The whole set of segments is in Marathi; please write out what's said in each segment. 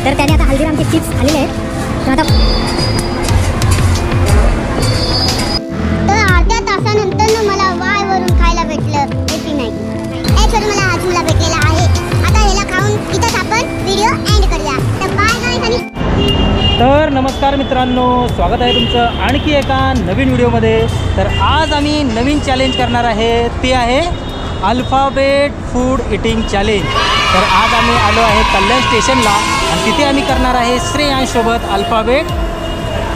तर त्याने आता हल्दीरामचे चिप्स आलेले आहेत. तर आता अर्ध्या तासानंतर मला वाय वरून खायला भेटलं एपी मॅगी. एच वरून मला हाजमोला भेटलेला आहे. आता ह्याला खाऊन इथंच आपण व्हिडिओ एंड करूया. तर बाय गाईस आणि तर नमस्कार मित्रांनो, स्वागत आहे तुमचं आणखी एका नवीन व्हिडिओमध्ये. तर आज आम्ही नवीन चॅलेंज करणार आहे, ते आहे अल्फाबेट फूड इटिंग चॅलेंज. तर आज आम्ही आलो आहे कल्याण स्टेशनला आणि तिथे आम्ही करणार आहे श्रेयांशसोबत अल्फाबेट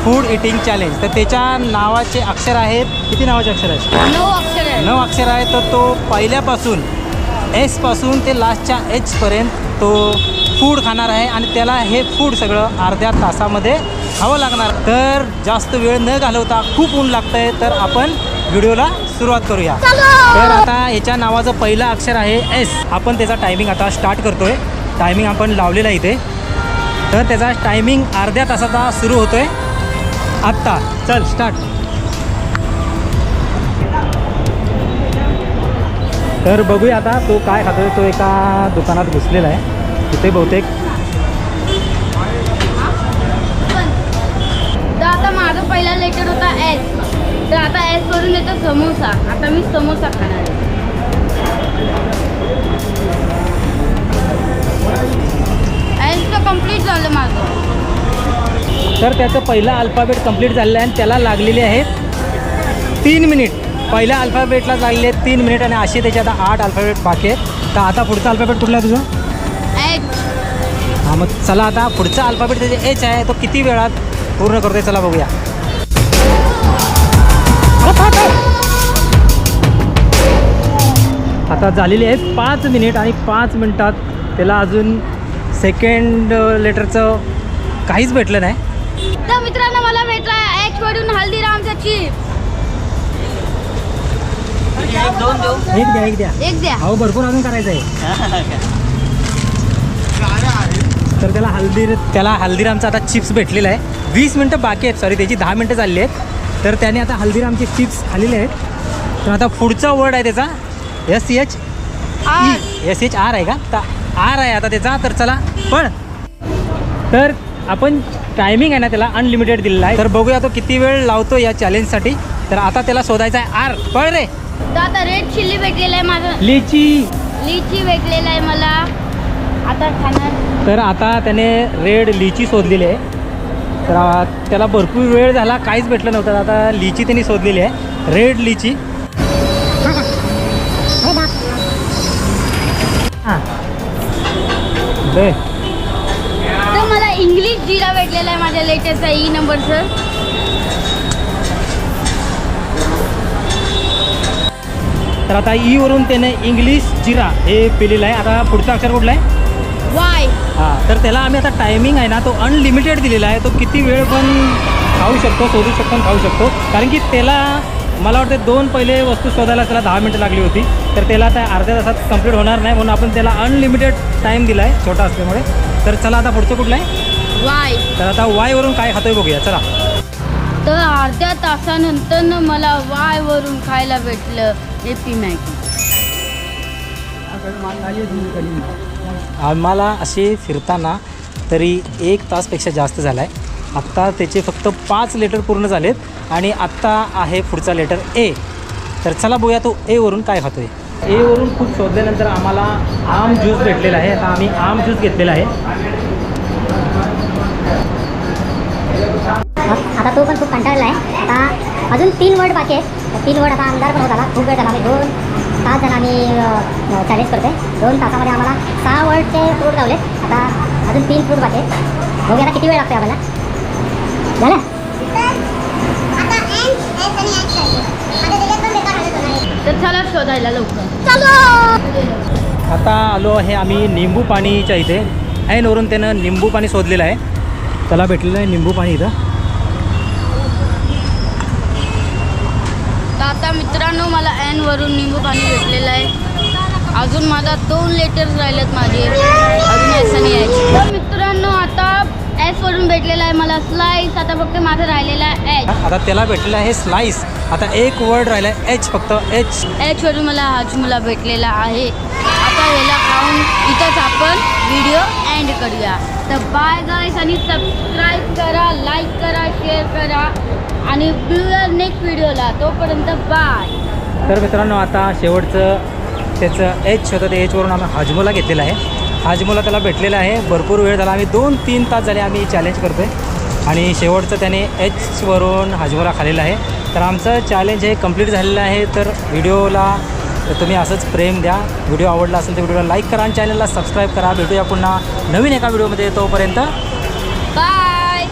फूड इटिंग चॅलेंज. तर त्याच्या नावाचे अक्षर आहेत, किती नावाचे अक्षर आहेत? 9 अक्षर आहे. 9 अक्षर आहे. तर तो पहिल्यापासून एसपासून ते लास्टच्या एचपर्यंत तो फूड खाणार आहे आणि त्याला हे फूड सगळं अर्ध्या तासामध्ये खावं लागणार. तर जास्त वेळ न घालवता, खूप ऊन लागतं आहे, तर आपण व्हिडिओला सुरुवात करूया. तर आता ह्याच्या नावाचं पहिलं अक्षर आहे एस. आपण त्याचा टायमिंग आता स्टार्ट करतो आहे. टायमिंग आपण लावलेला आहे इथे. तर त्याचा टायमिंग अर्ध्या तासाचा सुरू होतो आहे आत्ता. चल स्टार्ट. तर बघूया आता तो काय खातोय. तो एका दुकानात घुसलेला आहे तिथे बहुतेक. तर आता माझा पहिला लेटर होता एस. तर आता एस वरून येतो समोसा. आता मी समोसा खाणार आहे. एस तर कम्प्लीट झालं माझं. तर त्याचं पहिला अल्फाबेट कंप्लीट झालेलं आहे आणि त्याला लागलेले आहेत 3 मिनिट. पहिल्या अल्फाबेटला लागलेले आहेत 3 मिनिट आणि असे त्याचे आता 8 अल्फाबेट बाकी आहेत. तर आता पुढचा अल्फाबेट कुठला आहे तुझा? एच. हां, मग चला आता पुढचा अल्फाबेट त्याचे एच आहे, तो किती वेळात पूर्ण करतोय चला बघूया. आता झालेली आहेत 5 मिनिट आणि 5 मिनिटात त्याला अजून सेकंड लेटरचं काहीच भेटलं नाही. तर मित्रांनो, मला भेटला एच वरून हल्दीरामचा चिप्स. एक द्या. एक द्या. अहो भरपूर अजून करायचं आहे. तर त्याला हल्दीरामचा आता चिप्स भेटलेला आहे. 20 मिनटं बाकी आहेत, सॉरी त्याची 10 मिनटं चालली आहेत. तर त्याने आता हल्दीरामचे चिप्स खाल्लेले आहेत. तर आता पुढचा वर्ड आहे त्याचा SHR आहे का? तर आर आहे आता त्याचा. तर चला पण. तर आपण टायमिंग आहे ना त्याला अनलिमिटेड दिलेला आहे. तर बघूया तो किती वेळ लावतो या चॅलेंजसाठी. तर आता त्याला शोधायचा आहे आर. पळ रे. तर आता रेड चिल्ली भेटलेला आहे माझं. लिची भेटलेला आहे मला. आता खाणार. तर आता त्याने रेड लिची शोधलेली आहे. तर त्याला भरपूर वेळ झाला, काहीच भेटलं नव्हतं. आता लिची त्यांनी शोधलेली आहे, रेड लिची. हां दे. तर मला इंग्लिश जिरा भेटलेला आहे माझ्या लेटरचा ई नंबर सर. तर आता ई वरून त्याने इंग्लिश जिरा हे पिलेलं आहे. आता पुढचा अक्षर कुठला आहे? वाय. हां, तर त्याला आम्ही आता टायमिंग आहे ना तो अनलिमिटेड दिलेला आहे. तो किती वेळ पण खाऊ शकतो, शोधू शकतो आणि खाऊ शकतो. कारण की त्याला मला वाटतं 2 पहिले वस्तू शोधायला त्याला 10 मिनटं लागली होती. तर त्याला आता अर्ध्या तासात कंप्लीट होणार नाही, म्हणून आपण त्याला अनलिमिटेड टाईम दिला आहे छोटा असल्यामुळे. तर चला आता पुढचं कुठलं आहे? वाय. तर आता वायवरून काय खातोय बघूया चला. तर अर्ध्या तासानंतर मला वाय वरून खायला भेटलं एपी मॅगी. आम्हाला असे फिरताना तरी 1 तासपेक्षा जास्त झाला आहे. आत्ता त्याचे फक्त 5 लेटर पूर्ण झालेत आणि आत्ता आहे पुढचा लेटर ए. तर चला बघूया तो ए वरून काय खातोय. ए वरून खूप शोधल्यानंतर आम्हाला आम ज्यूस भेटलेला आहे. आता आम्ही आम ज्यूस घेतलेला आहे. आता तो पण खूप कंटाळला आहे. आता अजून 3 वर्ड बाकी आहेत. 3 वर्ड आता आमदार पण होत आला. खूप वेळ झाला. आम्ही 2 तास झाला आम्ही चॅलेंज करतोय. 2 तासामध्ये आम्हाला 6 वर्डचे फ्रूट गावले. आता अजून 3 फ्रूट बाकी आहेत. बघूया आता किती वेळ लागतो आम्हाला. झालं. आता एन एस आणि एच आहे. आता त्याच्यात पण बेकार हालत नाही. तर चला शोधायला लवकर. चलो. आता आलो आहे आम्ही निंबू पाणीच्या इथे. ऐन वरून त्यानं निंबू पाणी शोधलेलं आहे. त्याला भेटलेलं आहे निंबू पाणी इथं. तर आता मित्रांनो, मला एन वरून निंबू पाणी भेटलेलं आहे. अजून माझा 2 लेटर्स राहिलेत माझे. अजून एस आणि एच. तर मित्रांनो, आता एस वरून भेटलेला आहे मला स्लाइस. आता फक्त माझं राहिलेला आहे एच. आता त्याला भेटलेलं आहे स्लाइस. आता 1 वर्ड राहिला आहे एच, फक्त एच. एच वरून मला हाजमोला भेटलेला आहे. आता आता ह्याला खाऊन इथंच आपण व्हिडिओ एंड करूया. तर बाय गाईस आणि सबस्क्राईब करा, लाईक करा, शेअर करा आणि भेटूया नेक्स्ट व्हिडिओला. तोपर्यंत बाय. तर मित्रांनो आता शेवटचं त्याचं एच होतं ते एचवरून आम्ही हाजमोला घेतलेला आहे. हाजमोला त्याला भेटलेला आहे. भरपूर वेळ झाला, आम्ही 2-3 तास झाले आम्ही चॅलेंज करतो आहे आणि शेवटचं त्याने एचवरून हाजमोला खाल्लेला आहे. तर आमचं चॅलेंज हे कंप्लीट झालेलं आहे. तर व्हिडिओला तुम्ही असंच प्रेम द्या. व्हिडिओ आवडला असेल तर व्हिडिओला लाईक करा आणि चॅनलला सबस्क्राईब करा. भेटूया पुन्हा नवीन एका व्हिडिओमध्ये. तोपर्यंत बाय.